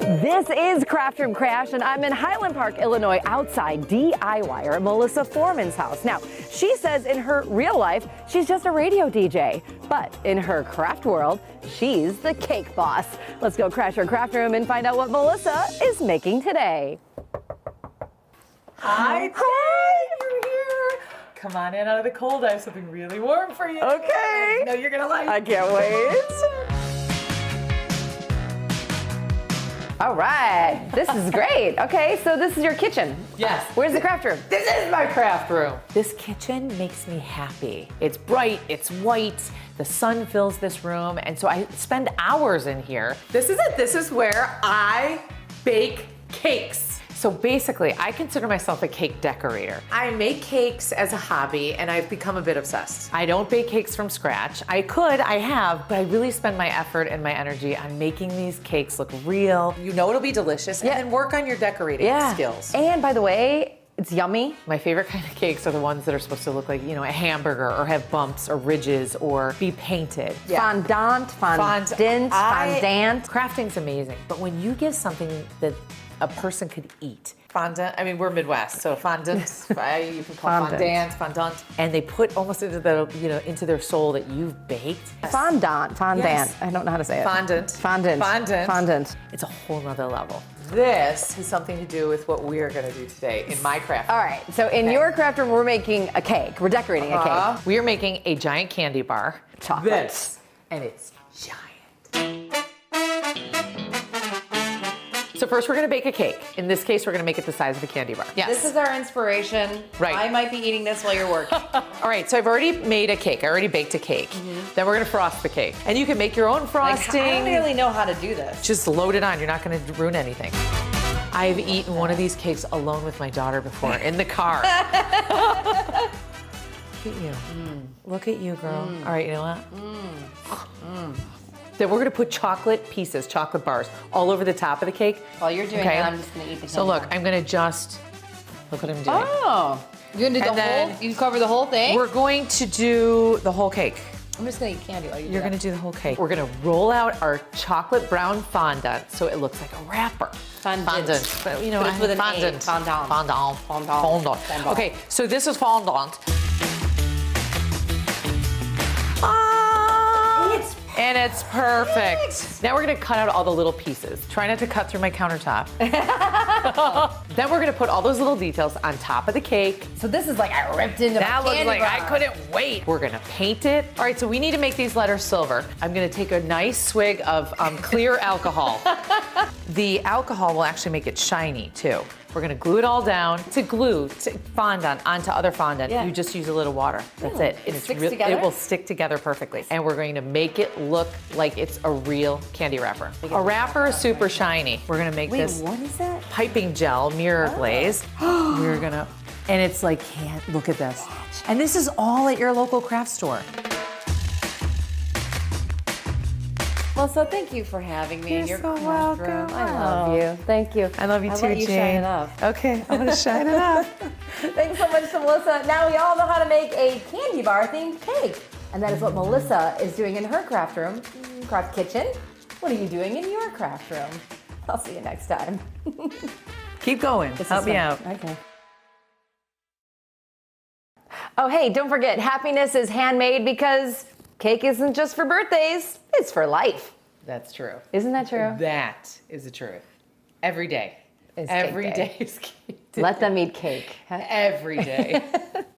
This is Craft Room Crash, and I'm in Highland Park, Illinois, outside DIYer Melissa Foreman's house. Now, she says in her real life, she's just a radio DJ, but in her craft world, she's the cake boss. Let's go crash her craft room and find out what Melissa is making today. Hi, Hi. you're here. Come on in out of the cold. I have something really warm for you. Okay. No, you're gonna like. I can't wait. All right, this is great. Okay, so this is your kitchen. Yes. Where's the craft room? This is my craft room. This kitchen makes me happy. It's bright, it's white, the sun fills this room, and so I spend hours in here. This is it. This is where I bake cakes. So basically, I consider myself a cake decorator. I make cakes as a hobby, and I've become a bit obsessed. I don't bake cakes from scratch. I could, I have, but I really spend my effort and my energy on making these cakes look real. You know it'll be delicious, and then work on your decorating skills. And by the way, it's yummy. My favorite kind of cakes are the ones that are supposed to look like, you know, a hamburger or have bumps or ridges or be painted. Fondant, fondant. Crafting's amazing, but when you give something that a person could eat. Fondant, I mean, we're Midwest, so fondant, you can call it fondant. And they put almost into the, you know, into their soul that you've baked. Fondant. Yes. I don't know how to say it. Fondant. It's a whole nother level. This has something to do with what we're gonna do today in my craft room. All right, so in your craft room, we're making a cake. We're decorating a cake. We are making a giant candy bar. Chocolate. This, and it's giant. So first we're gonna bake a cake. In this case, we're gonna make it the size of a candy bar. Yes. This is our inspiration. Right. I might be eating this while you're working. All right, so I've already made a cake. I already baked a cake. Then we're gonna frost the cake. And you can make your own frosting. I don't really know how to do this. Just load it on, you're not gonna ruin anything. I've eaten one of these cakes alone with my daughter before, in the car. Look at you. Look at you, girl. All right, you know what? Then we're gonna put chocolate pieces, chocolate bars, all over the top of the cake. While you're doing that, I'm just gonna eat the candy So look, bar. I'm gonna just, look what I'm doing. Oh, you're gonna do the whole, you cover the whole thing? We're going to do the whole cake. I'm just gonna eat candy while you do You're gonna do the whole cake. We're gonna roll out our chocolate brown fondant so it looks like a wrapper. Fondant. But, you know, But it's with an A. fondant. Fondant. Fondant. Fondant. Fondant. Okay, so this is fondant. And it's perfect. Now we're gonna cut out all the little pieces. Try not to cut through my countertop. Then we're gonna put all those little details on top of the cake. So this is like I ripped into That my looks candy like bar. I couldn't wait. We're gonna paint it. All right, so we need to make these letters silver. I'm gonna take a nice swig of clear alcohol. The alcohol will actually make it shiny too. We're gonna glue it all down. To glue fondant onto other fondant, you just use a little water. That's it. It sticks together? It will stick together perfectly. And we're going to make it look like it's a real candy wrapper. A wrapper is super shiny. We're gonna make this what is that? piping gel mirror glaze. We're gonna, and it's like, look at this. And this is all at your local craft store. Well, so thank you for having me in your so craft welcome. room. I love you. Thank you. I love you I'll too, let you Jane. shine it up. Okay, I'm gonna shine it up. Thanks so much to Melissa. Now we all know how to make a candy bar themed cake. And that is what Melissa is doing in her craft room, craft kitchen. What are you doing in your craft room? I'll see you next time. Keep going. Help me out. Okay. Oh, hey, don't forget, happiness is handmade because cake isn't just for birthdays, it's for life. That's true. Isn't that true? That is the truth. Every day. Is cake Every day. day is cake day. Let them eat cake. Every day.